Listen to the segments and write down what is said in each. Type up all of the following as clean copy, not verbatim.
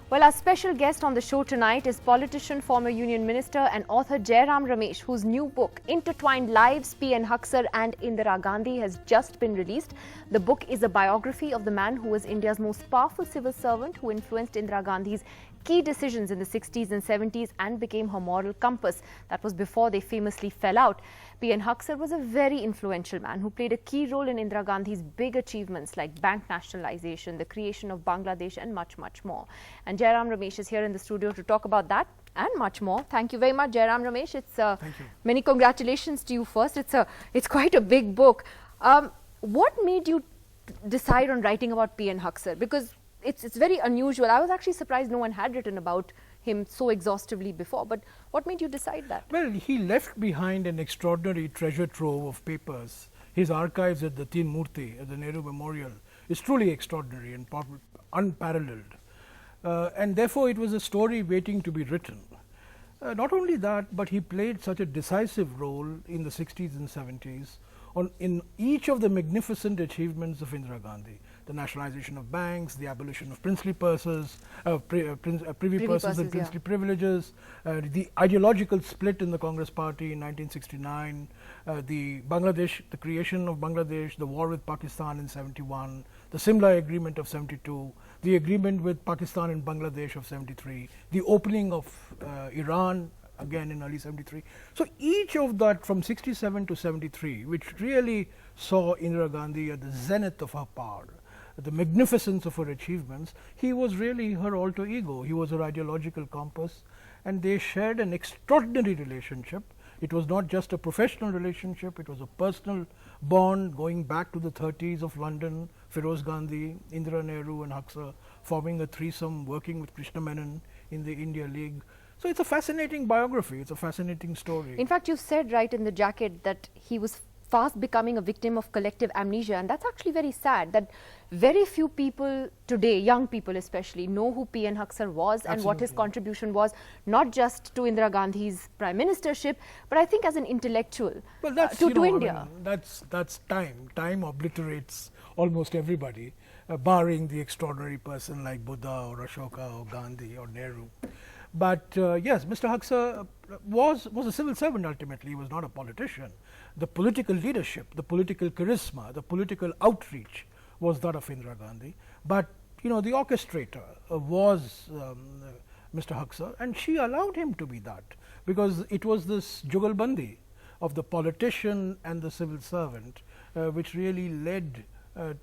Well, our special guest on the show tonight is politician, former Union Minister and author Jairam Ramesh, whose new book, Intertwined Lives, PN Haksar and Indira Gandhi, has just been released. The book is a biography of the man who was India's most powerful civil servant, who influenced Indira Gandhi's key decisions in the 60s and 70s and became her moral compass. That was before they famously fell out. PN Haksar was a very influential man who played a key role in Indira Gandhi's big achievements like bank nationalization, the creation of Bangladesh and much, much more. And Jairam Ramesh is here in the studio to talk about that and much more. Thank you very much, Jairam Ramesh. Thank you. Many congratulations to you first. It's quite a big book. What made you decide on writing about PN Haksar? Because it's very unusual. I was actually surprised no one had written about him so exhaustively before. But what made you decide that? Well, he left behind an extraordinary treasure trove of papers. His archives at the Teen Murti, at the Nehru Memorial, is truly extraordinary and unparalleled. And therefore, it was a story waiting to be written. Not only that, but he played such a decisive role in the 60s and 70s in each of the magnificent achievements of Indira Gandhi. The nationalization of banks, the abolition of princely purses, privy purses and princely privileges, the ideological split in the Congress party in 1969, the creation of Bangladesh, the war with Pakistan in 71, the Simla agreement of 72, the agreement with Pakistan and Bangladesh of 73, the opening of Iran again in early 73. So each of that from 67 to 73, which really saw Indira Gandhi at the zenith of her power, the magnificence of her achievements, he was really her alter ego. He was her ideological compass, and they shared an extraordinary relationship. It was not just a professional relationship, it was a personal bond going back to the 30s of London, Feroz Gandhi, Indira Nehru and Haksar forming a threesome, working with Krishna Menon in the India League. So it's a fascinating biography, it's a fascinating story. In fact, you said right in the jacket that he was fast becoming a victim of collective amnesia, and that's actually very sad that very few people today, young people especially, know who PN Haksar was and what his contribution was, not just to Indira Gandhi's prime ministership, but I think as an intellectual to India. I mean, that's time. Time obliterates almost everybody, barring the extraordinary person like Buddha or Ashoka or Gandhi or Nehru. But yes, Mr. Haksar was a civil servant ultimately. He was not a politician. The political leadership, the political charisma, the political outreach was that of Indira Gandhi. But the orchestrator was Mr. Haksar, and she allowed him to be that, because it was this jugalbandi of the politician and the civil servant which really led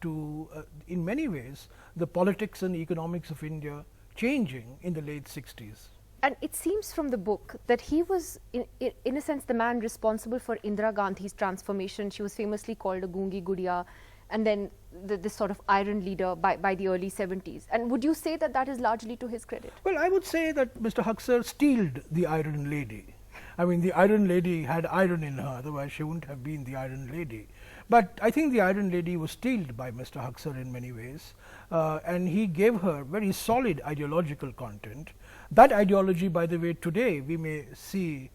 to, in many ways, the politics and economics of India changing in the late 60s. And it seems from the book that he was, in a sense, the man responsible for Indira Gandhi's transformation. She was famously called a Gungi Gudiya, and then this sort of iron leader by the early 70s. And would you say that that is largely to his credit? Well, I would say that Mr. Haksar steeled the Iron Lady. I mean, the Iron Lady had iron in her, otherwise she wouldn't have been the Iron Lady. But I think the Iron Lady was steeled by Mr. Haksar in many ways, and he gave her very solid ideological content. That ideology, by the way, today we may see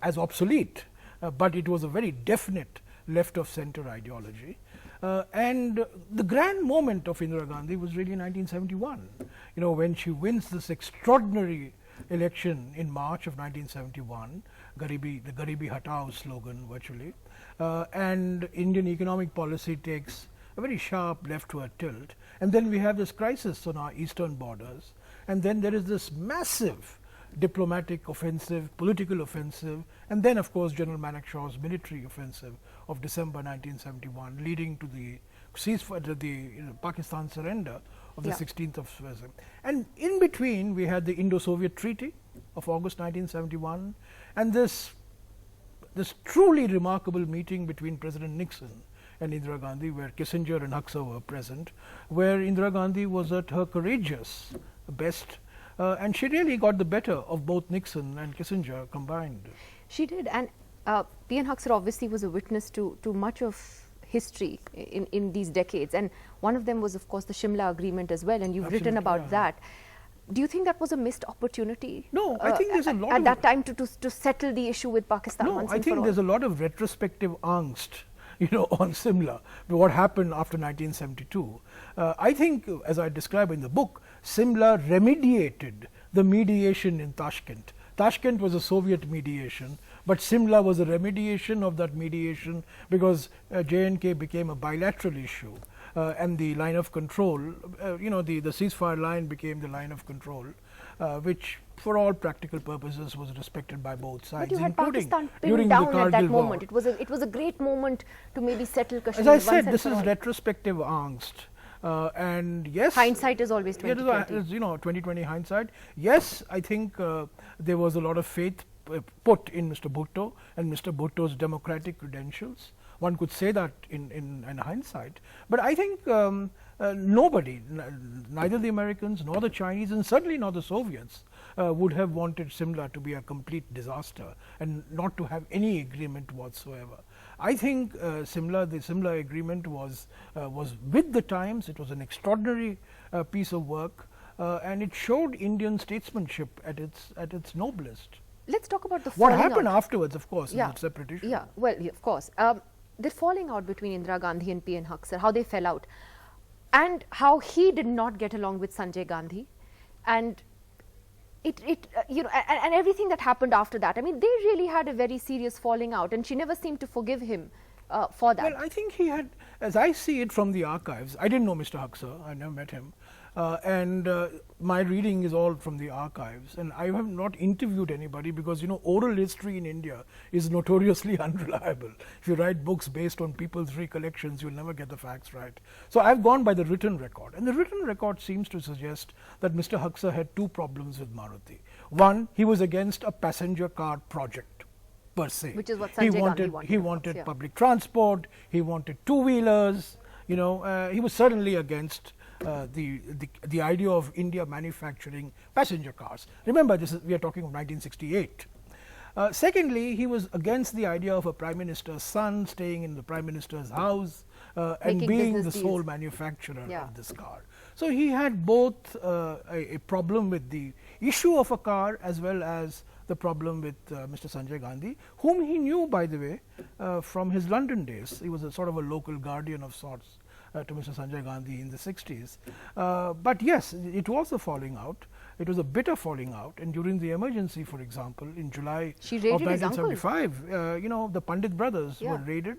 as obsolete, but it was a very definite left of center ideology. And the grand moment of Indira Gandhi was really 1971, when she wins this extraordinary election in March of 1971, the Garibi Hatao slogan virtually, and Indian economic policy takes a very sharp leftward tilt, and then we have this crisis on our eastern borders, and then there is this massive diplomatic offensive, political offensive, and then of course General Manekshaw's military offensive of December 1971, leading to the ceasefire, the Pakistan surrender of the 16th of February. And in between we had the Indo-Soviet Treaty of August 1971, and this truly remarkable meeting between President Nixon and Indira Gandhi, where Kissinger and Haksar were present, where Indira Gandhi was at her courageous best, and she really got the better of both Nixon and Kissinger combined. She did, and PN Haksar obviously was a witness to much of history in these decades, and one of them was of course the Shimla Agreement as well, and you've written about that. Do you think that was a missed opportunity? No, I think there's a lot at that time to settle the issue with Pakistan. No, I think there's a lot of retrospective angst on Simla, what happened after 1972. I think, as I describe in the book, Simla remediated the mediation in Tashkent. Tashkent was a Soviet mediation, but Simla was a remediation of that mediation because J&K became a bilateral issue. And the line of control, the ceasefire line became the line of control, which for all practical purposes was respected by both sides, but you had including Pakistan during pinned the down Kargil at that War. moment. It was a great moment to maybe settle Kashmir. As I once said, and this for is all. retrospective angst. And yes, Hindsight is always it is, 20/20. 20/20 hindsight. Yes, I think there was a lot of faith put in Mr. Bhutto and Mr. Bhutto's democratic credentials. One could say that in hindsight. But I think nobody, neither the Americans nor the Chinese and certainly not the Soviets, would have wanted Simla to be a complete disaster and not to have any agreement whatsoever. I think the Simla agreement was with the times. It was an extraordinary piece of work, and it showed Indian statesmanship at its noblest. Let's talk about the What falling happened out. afterwards, of course, is a separate issue. Yeah, well, of course. The falling out between Indira Gandhi and PN Haksar, how they fell out, and how he did not get along with Sanjay Gandhi, and and everything that happened after that. I mean, they really had a very serious falling out, and she never seemed to forgive him for that. Well, I think he had, as I see it from the archives, I didn't know Mr. Haksar, I never met him, and my reading is all from the archives, and I have not interviewed anybody because oral history in India is notoriously unreliable. If you write books based on people's recollections, you'll never get the facts right. So I've gone by the written record, and the written record seems to suggest that Mr. Haksar had two problems with Maruti. One, he was against a passenger car project per se. Which is what Sanjay Gandhi wanted. He wanted public transport, he wanted two-wheelers, he was certainly against the idea of India manufacturing passenger cars. Remember, we are talking of 1968. Secondly, he was against the idea of a prime minister's son staying in the prime minister's house and Making being the business sole deals. manufacturer of this car. So he had both a problem with the issue of a car as well as the problem with Mr. Sanjay Gandhi, whom he knew, by the way, from his London days. He was a sort of a local guardian of sorts to Mr. Sanjay Gandhi in the 60s. But yes, it was a falling out. It was a bitter falling out, and during the emergency, for example, in July She of raided his uncle. 1975, the Pandit brothers were raided,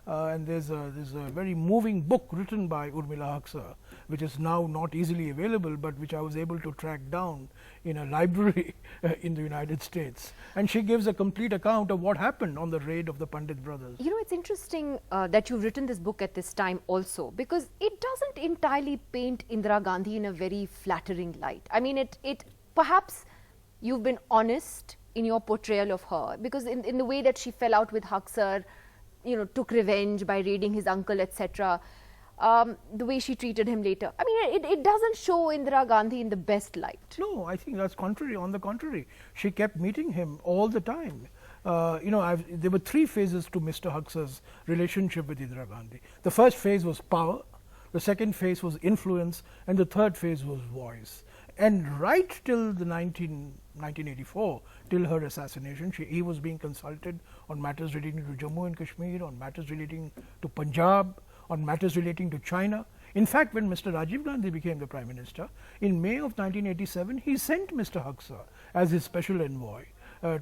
and there's a very moving book written by Urmila Haksar, which is now not easily available, but which I was able to track down in a library in the United States, and she gives a complete account of what happened on the raid of the Pandit brothers. It's interesting that you've written this book at this time also, because it doesn't entirely paint Indira Gandhi in a very flattering light. I mean, it perhaps you've been honest in your portrayal of her, because in the way that she fell out with Haksar, took revenge by raiding his uncle, etc. The way she treated him later. I mean, it doesn't show Indira Gandhi in the best light. No, I think that's contrary. On the contrary, she kept meeting him all the time. There were three phases to Mr. Haksar's relationship with Indira Gandhi. The first phase was power, the second phase was influence, and the third phase was voice. And right till the 1984, till her assassination, he was being consulted on matters relating to Jammu and Kashmir, on matters relating to Punjab, on matters relating to China. In fact, when Mr. Rajiv Gandhi became the Prime Minister, in May of 1987, he sent Mr. Haksar as his special envoy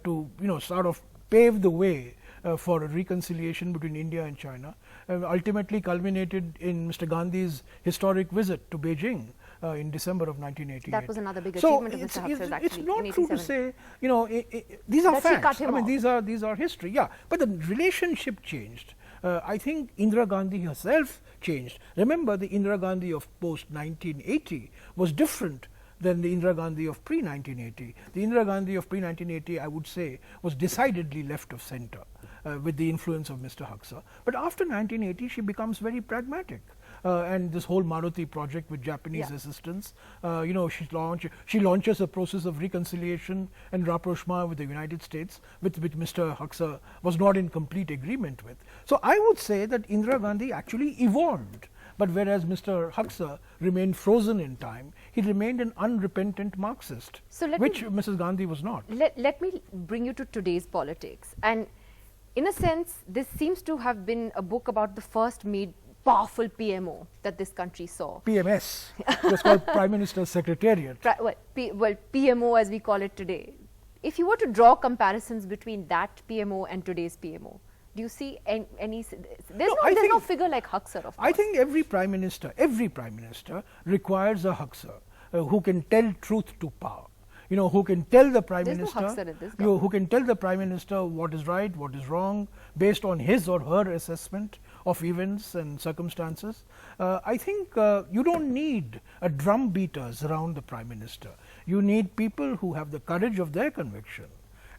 to sort of pave the way for a reconciliation between India and China, ultimately culminated in Mr. Gandhi's historic visit to Beijing in December of 1988. That was another big achievement of Mr. Haksar's, actually. It's not in true to 87. say, these are That she cut facts. him I mean, off. these are history. Yeah, but the relationship changed. I think Indira Gandhi herself changed. Remember, the Indira Gandhi of post 1980 was different than the Indira Gandhi of pre-1980. The Indira Gandhi of pre-1980, I would say, was decidedly left of center with the influence of Mr. Haksar. But after 1980, she becomes very pragmatic. And this whole Maruti project with Japanese assistance, she launches a process of reconciliation and rapprochement with the United States, which Mr. Haksar was not in complete agreement with. So I would say that Indira Gandhi actually evolved. But whereas Mr. Haksar remained frozen in time, he remained an unrepentant Marxist, which Mrs. Gandhi was not. Let me bring you to today's politics. And in a sense, this seems to have been a book about the first powerful PMO that this country saw. PMS. It was called Prime Minister's Secretariat. PMO as we call it today. If you were to draw comparisons between that PMO and today's PMO, do you see any there's no figure like Haksar, of course. I think every prime minister requires a Haksar who can tell truth to power. You know, who can tell the prime minister, no Haksar in this who can tell the prime minister what is right, what is wrong, based on his or her assessment of events and circumstances. I think you don't need a drum beaters around the prime minister. You need people who have the courage of their conviction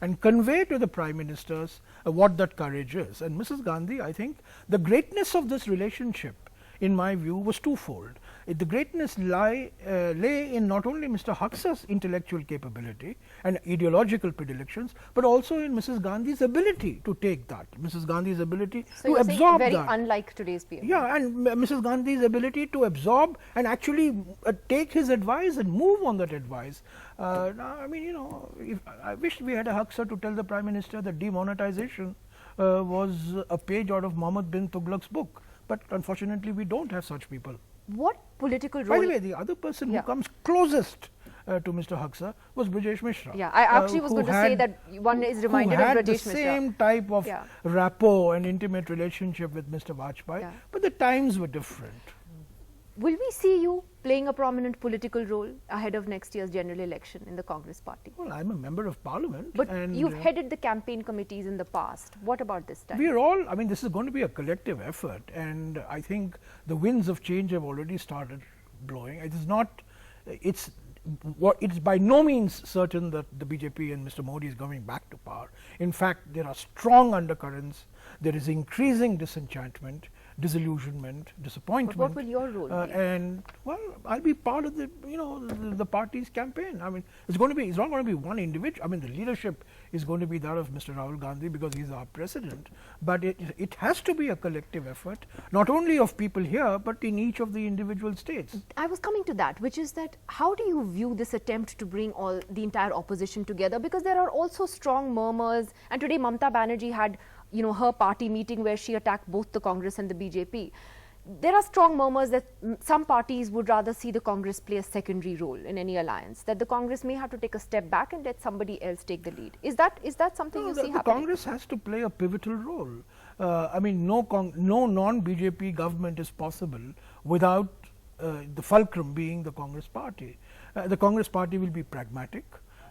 and convey to the prime ministers what that courage is. And Mrs. Gandhi, I think the greatness of this relationship, in my view, was twofold. The greatness lay in not only Mr. Haksar's intellectual capability and ideological predilections, but also in Mrs. Gandhi's ability to take that, Mrs. Gandhi's ability to absorb that. Very unlike today's PMO. Yeah, and Mrs. Gandhi's ability to absorb and actually take his advice and move on that advice. I mean, you know, I wish we had a Haksar to tell the Prime Minister that demonetization was a page out of Muhammad bin Tughlaq's book. But unfortunately, we don't have such people. What political role? By the way, the other person who comes closest to Mr. Haksar was Brajesh Mishra. Yeah, I actually was going to say that one is reminded of Brajesh Mishra. Who had the same type of rapport and intimate relationship with Mr. Vajpayee, but the times were different. Will we see you playing a prominent political role ahead of next year's general election in the Congress party? Well, I'm a member of parliament. But you've headed the campaign committees in the past. What about this time? We're all, I mean, this is going to be a collective effort, and I think the winds of change have already started blowing. It is not, it's by no means certain that the BJP and Mr. Modi is coming back to power. In fact, there are strong undercurrents. There is increasing disenchantment, disillusionment, disappointment. But what will your role be? And well, I'll be part of the the party's campaign. I mean, it's not going to be one individual. I mean, the leadership is going to be that of Mr. Rahul Gandhi because he's our president. But it has to be a collective effort, not only of people here, but in each of the individual states. I was coming to that, which is that how do you view this attempt to bring the entire opposition together? Because there are also strong murmurs, and today Mamata Banerjee had her party meeting where she attacked both the Congress and the BJP. There are strong murmurs that some parties would rather see the Congress play a secondary role in any alliance, that the Congress may have to take a step back and let somebody else take the lead. Is that something you see happening? The Congress has to play a pivotal role. I mean, no non-BJP government is possible without the fulcrum being the Congress party. The Congress party will be pragmatic.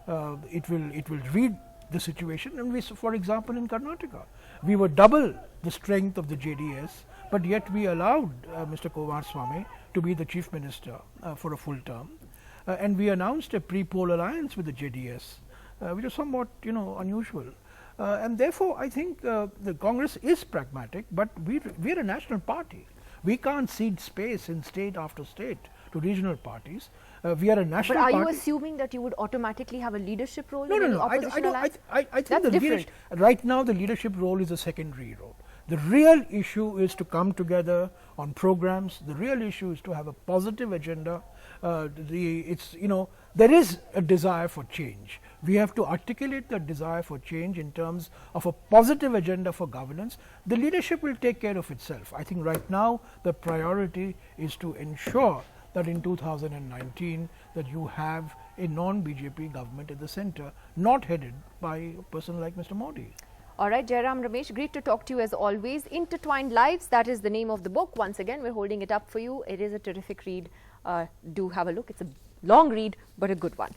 It will read the situation, and for example, in Karnataka, we were double the strength of the JDS, but yet we allowed Mr. Kumaraswamy to be the chief minister for a full term, and we announced a pre-poll alliance with the JDS, which is somewhat unusual, and therefore I think the Congress is pragmatic, but we're a national party. We can't cede space in state after state to regional parties. We are a national party. But are you assuming that you would automatically have a leadership role in the opposition alliance? I think that's different. Right now the leadership role is a secondary role. The real issue is to come together on programs. The real issue is to have a positive agenda. There is a desire for change. We have to articulate that desire for change in terms of a positive agenda for governance. The leadership will take care of itself. I think right now the priority is to ensure that in 2019 that you have a non-BJP government at the center, not headed by a person like Mr. Modi. All right, Jairam Ramesh, great to talk to you as always. Intertwined Lives, that is the name of the book. Once again, we're holding it up for you. It is a terrific read. Do have a look. It's a long read, but a good one.